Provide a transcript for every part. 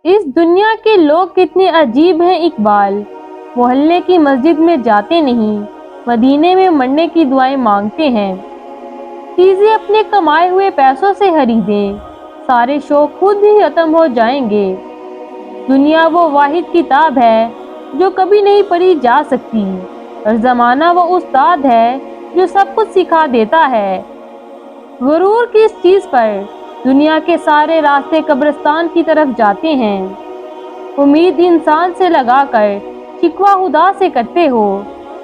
اس دنیا کے لوگ کتنے عجیب ہیں اقبال، محلے کی مسجد میں جاتے نہیں، مدینے میں مرنے کی دعائیں مانگتے ہیں۔ چیزیں اپنے کمائے ہوئے پیسوں سے خریدیں، سارے شوق خود ہی ختم ہو جائیں گے۔ دنیا وہ واحد کتاب ہے جو کبھی نہیں پڑھی جا سکتی، اور زمانہ وہ استاد ہے جو سب کچھ سکھا دیتا ہے۔ غرور کس چیز پر؟ دنیا کے سارے راستے قبرستان کی طرف جاتے ہیں۔ امید انسان سے لگا کر شکوہ خدا سے کرتے ہو،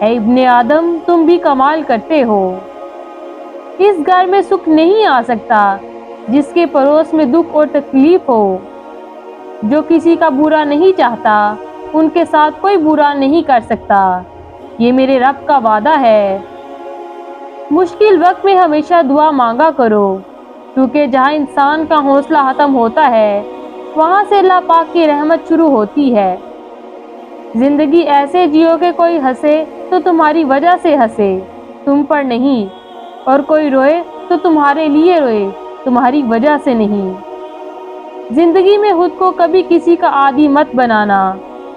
اے ابن آدم تم بھی کمال کرتے ہو۔ اس گھر میں سکھ نہیں آ سکتا جس کے پڑوس میں دکھ اور تکلیف ہو۔ جو کسی کا برا نہیں چاہتا ان کے ساتھ کوئی برا نہیں کر سکتا، یہ میرے رب کا وعدہ ہے۔ مشکل وقت میں ہمیشہ دعا مانگا کرو، کیونکہ جہاں انسان کا حوصلہ ختم ہوتا ہے وہاں سے اللہ پاک کی رحمت شروع ہوتی ہے۔ زندگی ایسے جیو کہ کوئی ہنسے تو تمہاری وجہ سے ہنسے، تم پر نہیں، اور کوئی روئے تو تمہارے لیے روئے، تمہاری وجہ سے نہیں۔ زندگی میں خود کو کبھی کسی کا عادی مت بنانا،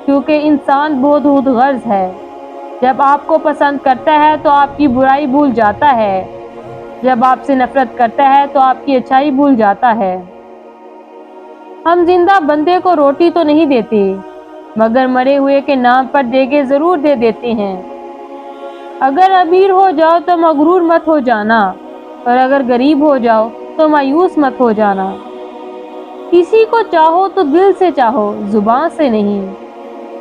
کیونکہ انسان بہت خود غرض ہے۔ جب آپ کو پسند کرتا ہے تو آپ کی برائی بھول جاتا ہے، جب آپ سے نفرت کرتا ہے تو آپ کی اچھائی بھول جاتا ہے۔ ہم زندہ بندے کو روٹی تو نہیں دیتے، مگر مرے ہوئے کے نام پر دیگے ضرور دے دیتے ہیں۔ اگر امیر ہو جاؤ تو مغرور مت ہو جانا، اور اگر غریب ہو جاؤ تو مایوس مت ہو جانا۔ کسی کو چاہو تو دل سے چاہو، زبان سے نہیں،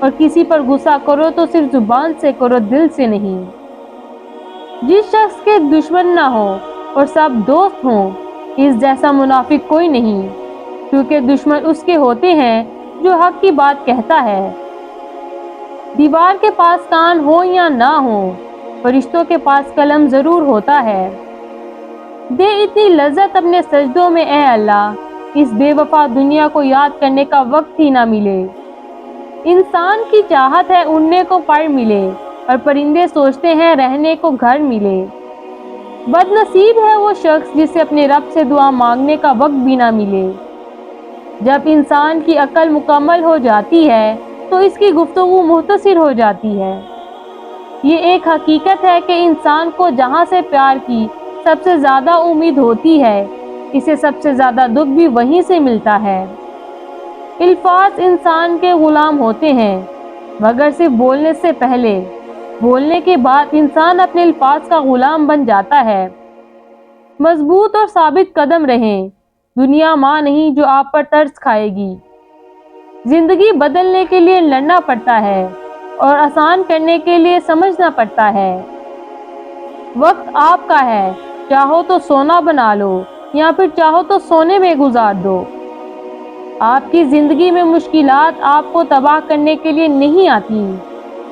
اور کسی پر غصہ کرو تو صرف زبان سے کرو، دل سے نہیں۔ جس شخص کے دشمن نہ ہو اور سب دوست ہوں، اس جیسا منافق کوئی نہیں، کیونکہ دشمن اس کے ہوتے ہیں جو حق کی بات کہتا ہے۔ دیوار کے پاس کان ہو یا نہ ہو، فرشتوں کے پاس قلم ضرور ہوتا ہے۔ دے اتنی لذت اپنے سجدوں میں اے اللہ، اس بے وفا دنیا کو یاد کرنے کا وقت ہی نہ ملے۔ انسان کی چاہت ہے اڑنے کو پر ملے، اور پرندے سوچتے ہیں رہنے کو گھر ملے۔ بد نصیب ہے وہ شخص جسے اپنے رب سے دعا مانگنے کا وقت بھی نہ ملے۔ جب انسان کی عقل مکمل ہو جاتی ہے تو اس کی گفتگو مختصر ہو جاتی ہے۔ یہ ایک حقیقت ہے کہ انسان کو جہاں سے پیار کی سب سے زیادہ امید ہوتی ہے، اسے سب سے زیادہ دکھ بھی وہیں سے ملتا ہے۔ الفاظ انسان کے غلام ہوتے ہیں، مگر صرف بولنے سے پہلے، بولنے کے بعد انسان اپنے الفاظ کا غلام بن جاتا ہے۔ مضبوط اور ثابت قدم رہیں، دنیا ماں نہیں جو آپ پر ترس کھائے گی۔ زندگی بدلنے کے لیے لڑنا پڑتا ہے، اور آسان کرنے کے لیے سمجھنا پڑتا ہے۔ وقت آپ کا ہے، چاہو تو سونا بنا لو، یا پھر چاہو تو سونے میں گزار دو۔ آپ کی زندگی میں مشکلات آپ کو تباہ کرنے کے لیے نہیں آتی،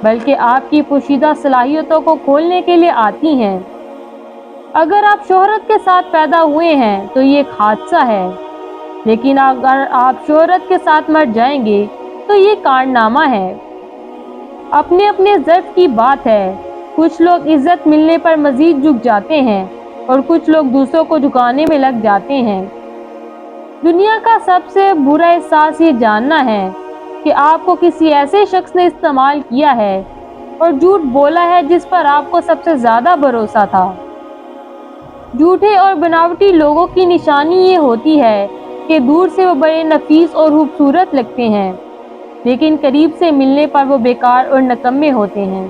بلکہ آپ کی پوشیدہ صلاحیتوں کو کھولنے کے لیے آتی ہیں۔ اگر آپ شہرت کے ساتھ پیدا ہوئے ہیں تو یہ ایک حادثہ ہے، لیکن اگر آپ شہرت کے ساتھ مر جائیں گے تو یہ کارنامہ ہے۔ اپنے اپنے ضرف کی بات ہے، کچھ لوگ عزت ملنے پر مزید جھک جاتے ہیں، اور کچھ لوگ دوسروں کو جھکانے میں لگ جاتے ہیں۔ دنیا کا سب سے برا احساس یہ جاننا ہے کہ آپ کو کسی ایسے شخص نے استعمال کیا ہے اور جھوٹ بولا ہے جس پر آپ کو سب سے زیادہ بھروسہ تھا۔ جھوٹے اور بناوٹی لوگوں کی نشانی یہ ہوتی ہے کہ دور سے وہ بڑے نفیس اور خوبصورت لگتے ہیں، لیکن قریب سے ملنے پر وہ بیکار اور نکمے ہوتے ہیں۔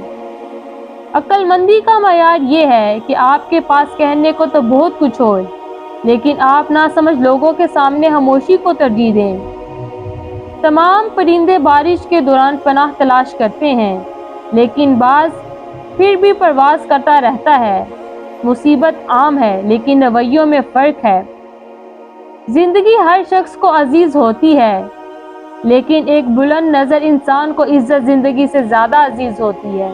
عقل مندی کا معیار یہ ہے کہ آپ کے پاس کہنے کو تو بہت کچھ ہو، لیکن آپ ناسمجھ لوگوں کے سامنے خاموشی کو ترجیح دیں۔ تمام پرندے بارش کے دوران پناہ تلاش کرتے ہیں، لیکن باز پھر بھی پرواز کرتا رہتا ہے۔ مصیبت عام ہے، لیکن رویوں میں فرق ہے۔ زندگی ہر شخص کو عزیز ہوتی ہے، لیکن ایک بلند نظر انسان کو عزت زندگی سے زیادہ عزیز ہوتی ہے۔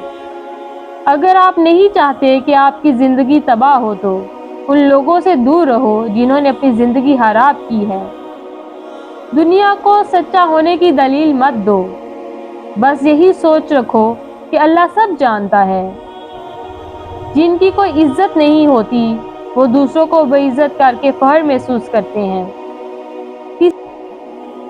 اگر آپ نہیں چاہتے کہ آپ کی زندگی تباہ ہو تو ان لوگوں سے دور رہو جنہوں نے اپنی زندگی خراب کی ہے۔ دنیا کو سچا ہونے کی دلیل مت دو، بس یہی سوچ رکھو کہ اللہ سب جانتا ہے۔ جن کی کوئی عزت نہیں ہوتی وہ دوسروں کو بے عزت کر کے فخر محسوس کرتے ہیں۔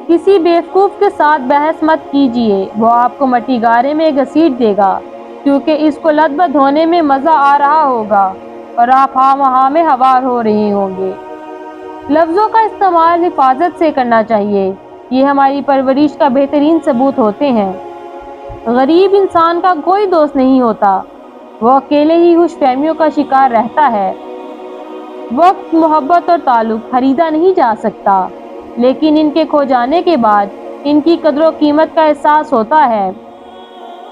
کسی بیوقوف کے ساتھ بحث مت کیجیے، وہ آپ کو مٹی گارے میں گھسیٹ دے گا، کیونکہ اس کو لت بت ہونے میں مزہ آ رہا ہوگا اور آپ ہاں وہاں میں ہوار ہو رہے ہوں گے۔ لفظوں کا استعمال حفاظت سے کرنا چاہیے، یہ ہماری پرورش کا بہترین ثبوت ہوتے ہیں۔ غریب انسان کا کوئی دوست نہیں ہوتا، وہ اکیلے ہی خوش فہمیوں کا شکار رہتا ہے۔ وقت، محبت اور تعلق خریدا نہیں جا سکتا، لیکن ان کے کھو جانے کے بعد ان کی قدر و قیمت کا احساس ہوتا ہے۔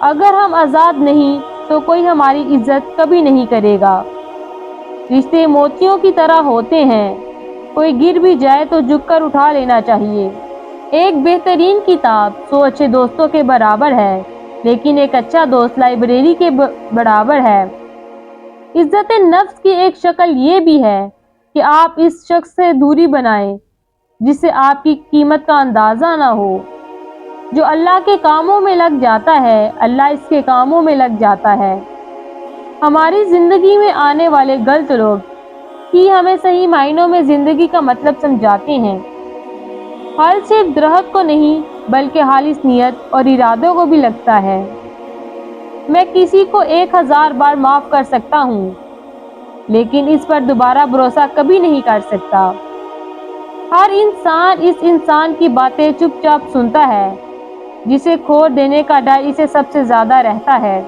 اگر ہم آزاد نہیں تو کوئی ہماری عزت کبھی نہیں کرے گا۔ رشتے موتیوں کی طرح ہوتے ہیں، کوئی گر بھی جائے تو جھک کر اٹھا لینا چاہیے۔ ایک بہترین کتاب 100 اچھے دوستوں کے برابر ہے، لیکن ایک اچھا دوست لائبریری کے برابر ہے۔ عزت نفس کی ایک شکل یہ بھی ہے کہ آپ اس شخص سے دوری بنائیں جس سے آپ کی قیمت کا اندازہ نہ ہو۔ جو اللہ کے کاموں میں لگ جاتا ہے، اللہ اس کے کاموں میں لگ جاتا ہے۔ ہماری زندگی میں آنے والے غلط لوگ ہی ہمیں صحیح معنوں میں زندگی کا مطلب سمجھاتے ہیں۔ حل صرف درخت کو نہیں بلکہ خالص نیت اور ارادوں کو بھی لگتا ہے۔ میں کسی کو 1000 بار معاف کر سکتا ہوں، لیکن اس پر دوبارہ بھروسہ کبھی نہیں کر سکتا۔ ہر انسان اس انسان کی باتیں چپ چاپ سنتا ہے جسے کھوڑ دینے کا ڈر اسے سب سے زیادہ رہتا ہے۔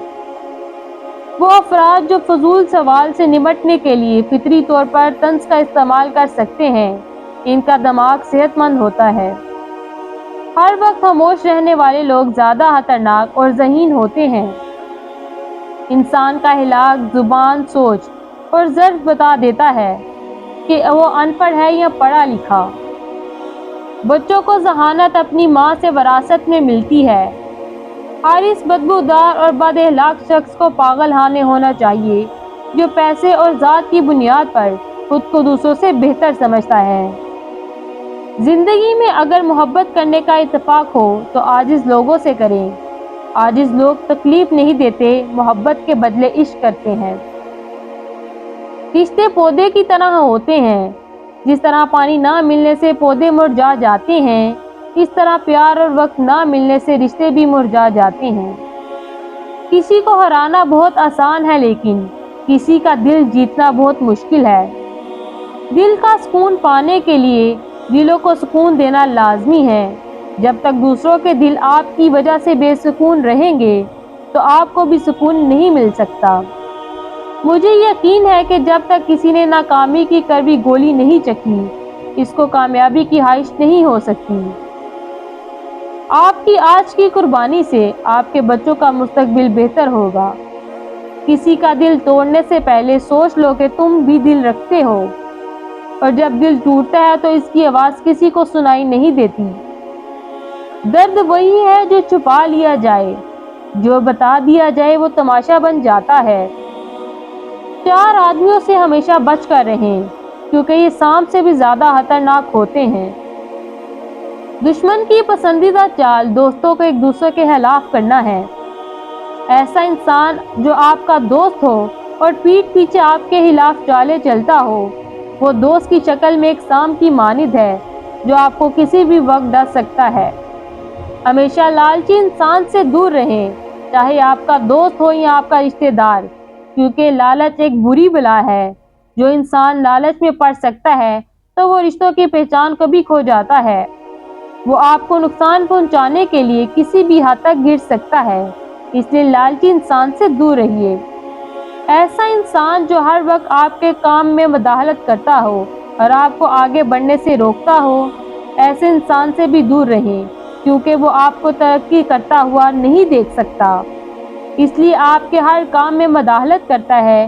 وہ افراد جو فضول سوال سے نمٹنے کے لیے فطری طور پر طنز کا استعمال کر سکتے ہیں، ان کا دماغ صحت مند ہوتا ہے۔ ہر وقت خاموش رہنے والے لوگ زیادہ خطرناک اور ذہین ہوتے ہیں۔ انسان کا ہلاک زبان، سوچ اور ظرف بتا دیتا ہے کہ وہ ان پڑھ ہے یا پڑھا لکھا۔ بچوں کو ذہانت اپنی ماں سے وراثت میں ملتی ہے۔ ہر اس بدبودار اور بد اخلاق شخص کو پاگل خانے ہونا چاہیے جو پیسے اور ذات کی بنیاد پر خود کو دوسروں سے بہتر سمجھتا ہے۔ زندگی میں اگر محبت کرنے کا اتفاق ہو تو عاجز لوگوں سے کریں۔ عاجز لوگ تکلیف نہیں دیتے، محبت کے بدلے عشق کرتے ہیں۔ رشتے پودے کی طرح ہوتے ہیں، جس طرح پانی نہ ملنے سے پودے مرجھا جاتے ہیں، اس طرح پیار اور وقت نہ ملنے سے رشتے بھی مرجھا جاتے ہیں۔ کسی کو ہرانا بہت آسان ہے، لیکن کسی کا دل جیتنا بہت مشکل ہے۔ دل کا سکون پانے کے لیے دلوں کو سکون دینا لازمی ہے۔ جب تک دوسروں کے دل آپ کی وجہ سے بے سکون رہیں گے تو آپ کو بھی سکون نہیں مل سکتا۔ مجھے یقین ہے کہ جب تک کسی نے ناکامی کی کڑوی گولی نہیں چکھی، اس کو کامیابی کی خواہش نہیں ہو سکتی۔ آپ کی آج کی قربانی سے آپ کے بچوں کا مستقبل بہتر ہوگا۔ کسی کا دل توڑنے سے پہلے سوچ لو کہ تم بھی دل رکھتے ہو، اور جب دل ٹوٹتا ہے تو اس کی آواز کسی کو سنائی نہیں دیتی۔ درد وہی ہے جو چھپا لیا جائے، جو بتا دیا جائے وہ تماشا بن جاتا ہے۔ 4 آدمیوں سے ہمیشہ بچ کر رہیں، کیونکہ یہ سانپ سے بھی زیادہ خطرناک ہوتے ہیں۔ دشمن کی پسندیدہ چال دوستوں کو ایک دوسرے کے خلاف کرنا ہے۔ ایسا انسان جو آپ کا دوست ہو اور پیٹھ پیچھے آپ کے خلاف چالیں چلتا ہو، وہ دوست کی شکل میں ایک سانپ کی مانند ہے جو آپ کو کسی بھی وقت ڈس سکتا ہے۔ ہمیشہ لالچی انسان سے دور رہیں، چاہے آپ کا دوست ہو یا آپ کا رشتہ دار، کیونکہ لالچ ایک بری بلا ہے۔ جو انسان لالچ میں پڑ سکتا ہے تو وہ رشتوں کی پہچان کو بھی کھو جاتا ہے۔ وہ آپ کو نقصان پہنچانے کے لیے کسی بھی حد تک گر سکتا ہے، اس لیے لالچی انسان سے دور رہیے۔ ایسا انسان جو ہر وقت آپ کے کام میں مداخلت کرتا ہو اور آپ کو آگے بڑھنے سے روکتا ہو، ایسے انسان سے بھی دور رہیں، کیونکہ وہ آپ کو ترقی کرتا ہوا نہیں دیکھ سکتا، اس لیے آپ کے ہر کام میں مداخلت کرتا ہے